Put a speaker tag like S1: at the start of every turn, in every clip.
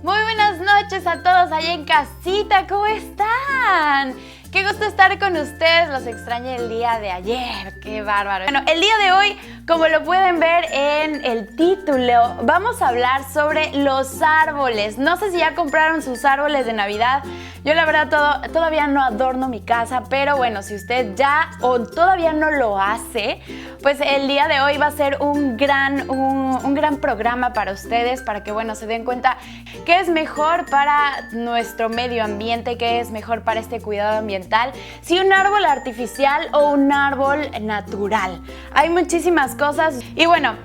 S1: Muy buenas noches a todos allá en casita, ¿cómo están? Qué gusto estar con ustedes, los extrañé el día de ayer, qué bárbaro. Bueno, el día de hoy, como lo pueden ver en el título, vamos a hablar sobre los árboles. No sé si ya compraron sus árboles de Navidad. Yo la verdad todavía no adorno mi casa, pero bueno, si usted ya o todavía no lo hace, pues el día de hoy va a ser un gran programa para ustedes, para que bueno, se den cuenta qué es mejor para nuestro medio ambiente, qué es mejor para este cuidado ambiental, si un árbol artificial o un árbol natural. Hay muchísimas cosas y bueno,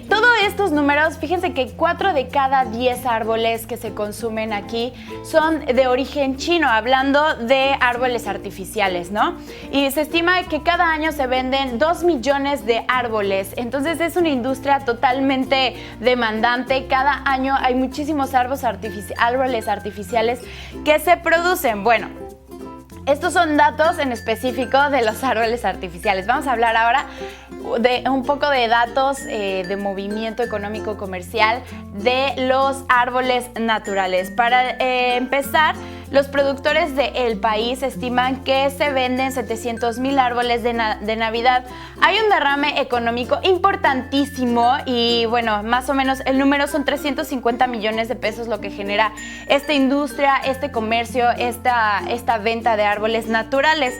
S1: todos estos números, fíjense que 4 de cada 10 árboles que se consumen aquí son de origen chino, hablando de árboles artificiales, ¿no? Y se estima que cada año se venden 2 millones de árboles, entonces es una industria totalmente demandante. Cada año hay muchísimos árboles artificiales que se producen. Bueno, estos son datos en específico de los árboles artificiales. Vamos a hablar ahora de un poco de datos de movimiento económico comercial de los árboles naturales. Para empezar, los productores del país estiman que se venden 700,000 árboles de Navidad. Hay un derrame económico importantísimo y bueno, más o menos el número son 350 millones de pesos lo que genera esta industria, este comercio, esta venta de árboles naturales.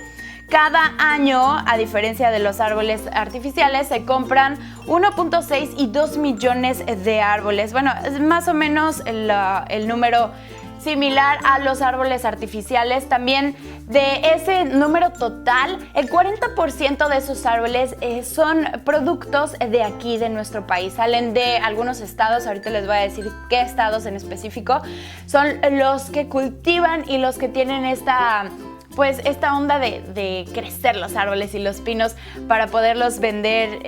S1: Cada año, a diferencia de los árboles artificiales, se compran 1.6 y 2 millones de árboles. Bueno, es más o menos el número similar a los árboles artificiales. También de ese número total, el 40% de esos árboles son productos de aquí, de nuestro país. Salen de algunos estados, ahorita les voy a decir qué estados en específico. Son los que cultivan y los que tienen esta onda de crecer los árboles y los pinos para poderlos vender,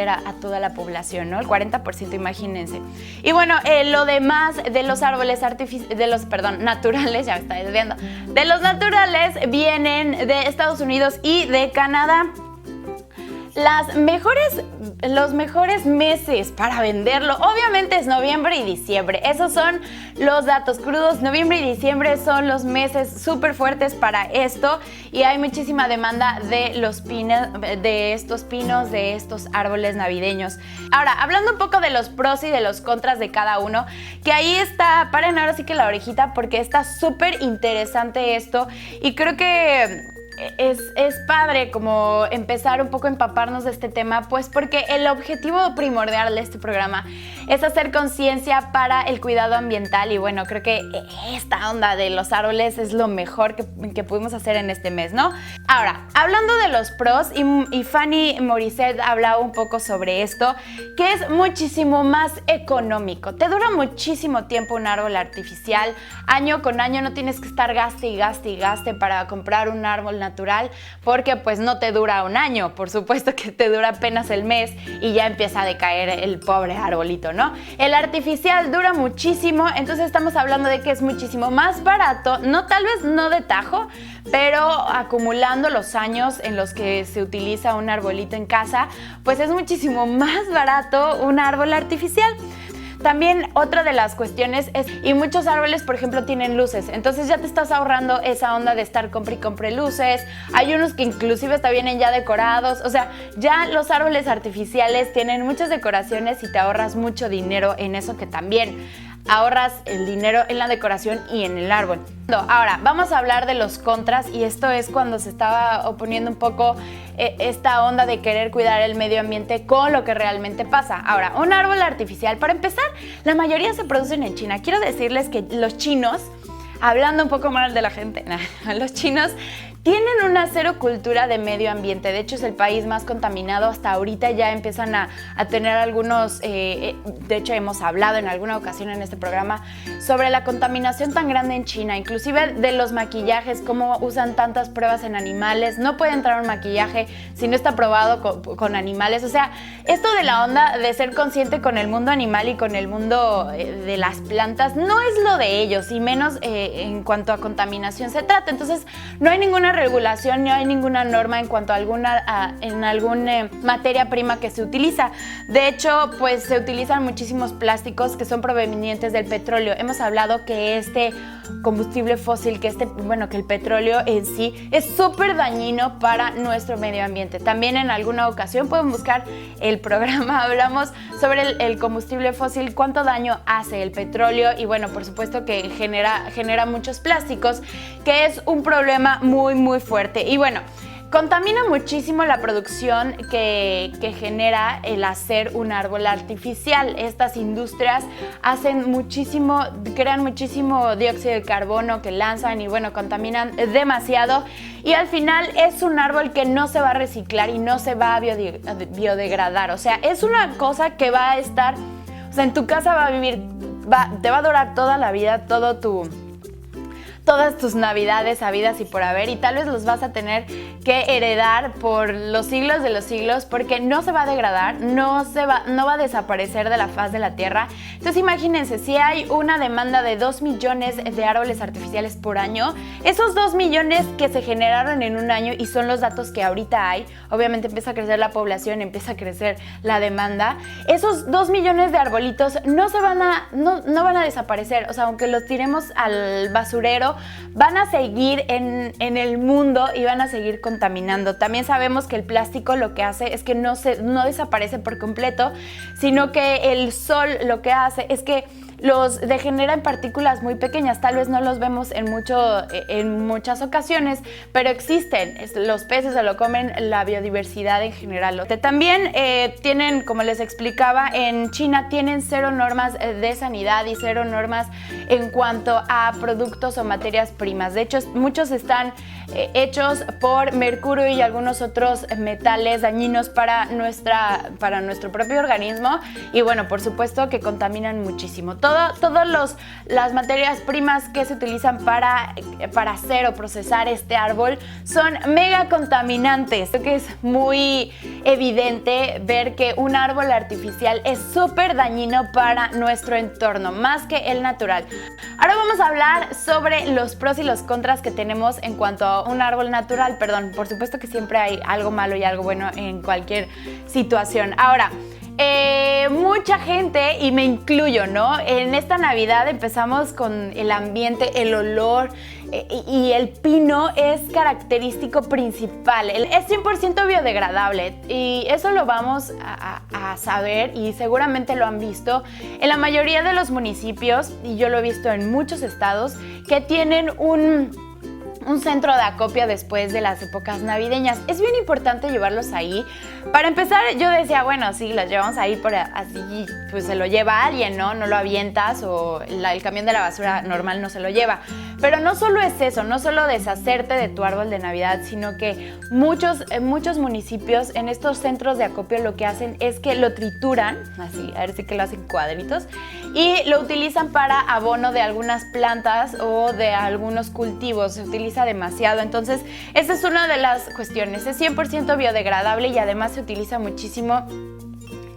S1: a toda la población, ¿no? El 40%, imagínense. Y bueno, lo demás de los árboles naturales, ya me está desviando, de los naturales vienen de Estados Unidos y de Canadá. Los mejores meses para venderlo, obviamente, es noviembre y diciembre. Esos son los datos crudos. Noviembre y diciembre son los meses súper fuertes para esto y hay muchísima demanda de los pinos, de estos árboles navideños. Ahora, hablando un poco de los pros y de los contras de cada uno, que ahí está, paren ahora sí que la orejita porque está súper interesante esto y creo que es padre como empezar un poco a empaparnos de este tema, pues porque el objetivo primordial de este programa es hacer conciencia para el cuidado ambiental y bueno, creo que esta onda de los árboles es lo mejor que pudimos hacer en este mes, ¿no? Ahora, hablando de los pros, y Fanny Morissette hablaba un poco sobre esto, que es muchísimo más económico. Te dura muchísimo tiempo un árbol artificial, año con año no tienes que estar gaste y gaste para comprar un árbol natural, porque pues no te dura un año, por supuesto que te dura apenas el mes y ya empieza a decaer el pobre arbolito, ¿no? El artificial dura muchísimo, entonces estamos hablando de que es muchísimo más barato, tal vez no de tajo, pero acumulando los años en los que se utiliza un arbolito en casa, pues es muchísimo más barato un árbol artificial. También otra de las cuestiones es, y muchos árboles, por ejemplo, tienen luces, entonces ya te estás ahorrando esa onda de estar compre y compre luces. Hay unos que inclusive hasta vienen ya decorados, o sea, ya los árboles artificiales tienen muchas decoraciones y te ahorras mucho dinero en eso, que también ahorras el dinero en la decoración y en el árbol. Ahora, vamos a hablar de los contras y esto es cuando se estaba oponiendo un poco esta onda de querer cuidar el medio ambiente con lo que realmente pasa. Ahora, un árbol artificial, para empezar, la mayoría se producen en China. Quiero decirles que los chinos, hablando un poco mal de la gente, los chinos tienen una cero cultura de medio ambiente. De hecho, es el país más contaminado. Hasta ahorita ya empiezan a tener algunos, de hecho hemos hablado en alguna ocasión en este programa sobre la contaminación tan grande en China, inclusive de los maquillajes, cómo usan tantas pruebas en animales. No puede entrar un maquillaje si no está probado con animales. O sea, esto de la onda de ser consciente con el mundo animal y con el mundo de las plantas no es lo de ellos, y menos en cuanto a contaminación se trata. Entonces, no hay ninguna ninguna regulación, no hay ninguna norma en cuanto a alguna materia prima que se utiliza. De hecho, pues se utilizan muchísimos plásticos que son provenientes del petróleo. Hemos hablado que este combustible fósil, que el petróleo en sí es súper dañino para nuestro medio ambiente. También en alguna ocasión pueden buscar el programa, hablamos sobre el combustible fósil, cuánto daño hace el petróleo y bueno, por supuesto que genera muchos plásticos, que es un problema muy muy fuerte. Y bueno, contamina muchísimo la producción que genera el hacer un árbol artificial. Estas industrias crean muchísimo dióxido de carbono que lanzan y bueno, contaminan demasiado. Y al final es un árbol que no se va a reciclar y no se va a biodegradar. O sea, es una cosa que va a estar, o sea, en tu casa va a vivir, te va a durar toda la vida, todas tus navidades habidas y por haber, y tal vez los vas a tener que heredar por los siglos de los siglos porque no se va a degradar, no va a desaparecer de la faz de la tierra. Entonces imagínense, si hay una demanda de 2 millones de árboles artificiales por año, esos 2 millones que se generaron en un año y son los datos que ahorita hay, obviamente empieza a crecer la población, empieza a crecer la demanda, esos 2 millones de arbolitos no van a desaparecer, o sea, aunque los tiremos al basurero, van a seguir en el mundo y van a seguir contaminando. También sabemos que el plástico lo que hace es que no desaparece por completo, sino que el sol lo que hace es que los degenera en partículas muy pequeñas. Tal vez no los vemos en muchas ocasiones, pero existen. Los peces se lo comen, la biodiversidad en general. También tienen, como les explicaba, en China tienen 0 normas de sanidad y 0 normas en cuanto a productos o materias primas. De hecho, muchos están hechos por mercurio y algunos otros metales dañinos para nuestro propio organismo y bueno, por supuesto que contaminan muchísimo. Todas las materias primas que se utilizan para hacer o procesar este árbol son mega contaminantes. Creo que es muy evidente ver que un árbol artificial es súper dañino para nuestro entorno, más que el natural. Ahora vamos a hablar sobre los pros y los contras que tenemos en cuanto a un árbol natural. Perdón, por supuesto que siempre hay algo malo y algo bueno en cualquier situación. Ahora, mucha gente, y me incluyo, ¿no? En esta Navidad empezamos con el ambiente, el olor y el pino es característico principal. Es 100% biodegradable y eso lo vamos a saber y seguramente lo han visto en la mayoría de los municipios y yo lo he visto en muchos estados que tienen un centro de acopio después de las épocas navideñas. Es bien importante llevarlos ahí. Para empezar, yo decía, bueno, sí, los llevamos ahí por así, pues se lo lleva alguien, ¿no? No lo avientas o el camión de la basura normal no se lo lleva. Pero no solo es eso, no solo deshacerte de tu árbol de Navidad, sino que muchos municipios en estos centros de acopio lo que hacen es que lo trituran, así, a ver si que lo hacen cuadritos, y lo utilizan para abono de algunas plantas o de algunos cultivos. Se utiliza demasiado, entonces esa es una de las cuestiones. Es 100% biodegradable y además se utiliza muchísimo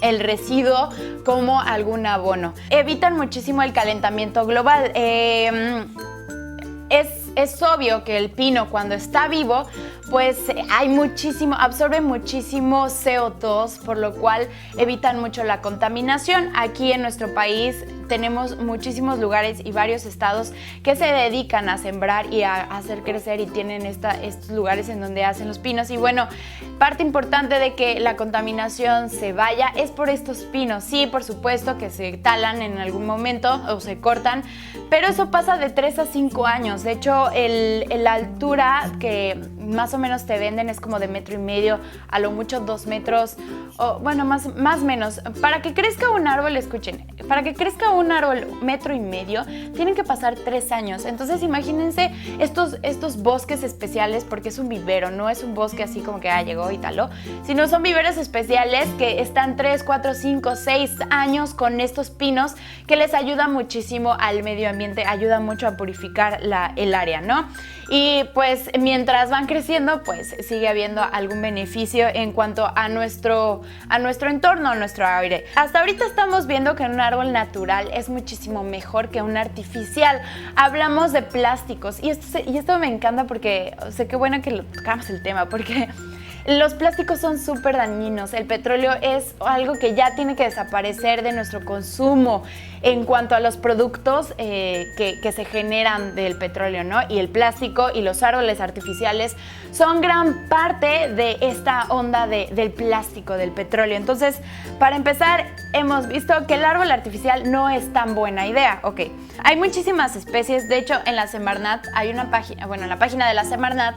S1: el residuo como algún abono. Evitan muchísimo el calentamiento global. Es obvio que el pino cuando está vivo pues absorbe muchísimo CO2, por lo cual evitan mucho la contaminación. Aquí en nuestro país tenemos muchísimos lugares y varios estados que se dedican a sembrar y a hacer crecer y tienen estos lugares en donde hacen los pinos. Y bueno, parte importante de que la contaminación se vaya es por estos pinos. Sí, por supuesto que se talan en algún momento o se cortan, pero eso pasa de 3 a 5 años. De hecho, la altura que más o menos te venden es como de 1,5 metros, a lo mucho 2 metros, o bueno, más menos. Para que crezca un árbol, escuchen, para que crezca un árbol 1,5 metros, tienen que pasar 3 años. Entonces imagínense estos bosques especiales, porque es un vivero, no es un bosque así como que llegó y taló, sino son viveros especiales que están 3, 4, 5, 6 años con estos pinos que les ayuda muchísimo al medio ambiente, ayuda mucho a purificar el área, ¿no? Y pues mientras van creciendo, pues sigue habiendo algún beneficio en cuanto a nuestro entorno, a nuestro aire. Hasta ahorita estamos viendo que un árbol natural es muchísimo mejor que un artificial. Hablamos de plásticos y esto me encanta porque sé qué bueno que tocamos el tema, porque los plásticos son súper dañinos. El petróleo es algo que ya tiene que desaparecer de nuestro consumo en cuanto a los productos que se generan del petróleo, ¿no? Y el plástico y los árboles artificiales son gran parte de esta onda del plástico, del petróleo. Entonces, para empezar, hemos visto que el árbol artificial no es tan buena idea. Ok, hay muchísimas especies. De hecho, en la Semarnat hay una página, en la página de la Semarnat,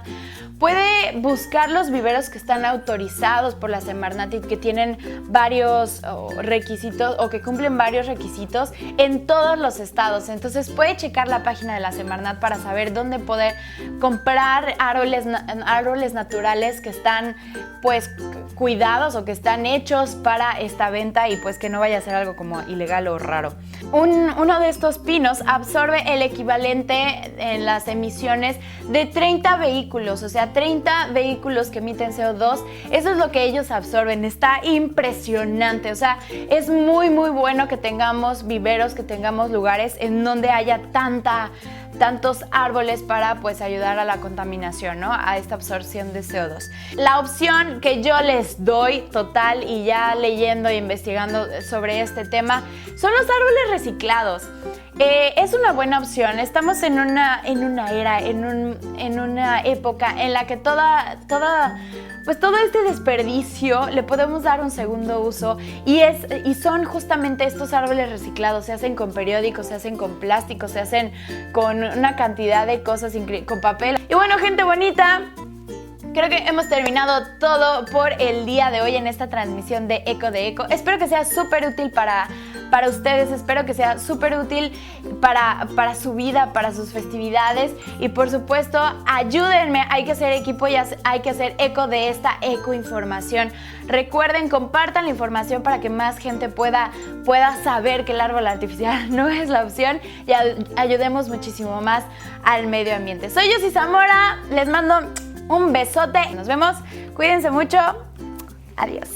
S1: puede buscar los viveros que están autorizados por la Semarnat y que tienen varios requisitos o que cumplen varios requisitos en todos los estados. Entonces puede checar la página de la Semarnat para saber dónde poder comprar árboles naturales que están pues cuidados o que están hechos para esta venta y pues que no vaya a ser algo como ilegal o raro. Uno de estos pinos absorbe el equivalente en las emisiones de 30 vehículos, o sea, 30 vehículos que emiten CO2, eso es lo que ellos absorben. Está impresionante, o sea, es muy bueno que tengamos viveros, que tengamos lugares en donde haya tantos árboles para pues ayudar a la contaminación, ¿no? A esta absorción de CO2. La opción que yo les doy total y ya leyendo e investigando sobre este tema son los árboles reciclados. Es una buena opción. Estamos en una era, en una época en la que todo este desperdicio le podemos dar un segundo uso y son justamente estos árboles reciclados. Se hacen con periódicos, se hacen con plástico, se hacen con una cantidad de cosas con papel. Y bueno, gente bonita, creo que hemos terminado todo por el día de hoy en esta transmisión de Eco de Eco. Espero que sea súper útil para ustedes, espero que sea súper útil para su vida, para sus festividades y por supuesto ayúdenme, hay que hacer equipo y hay que hacer eco de esta ecoinformación. Recuerden, compartan la información para que más gente pueda saber que el árbol artificial no es la opción y ayudemos muchísimo más al medio ambiente. Soy Yosi Zamora, les mando un besote, nos vemos, cuídense mucho, adiós.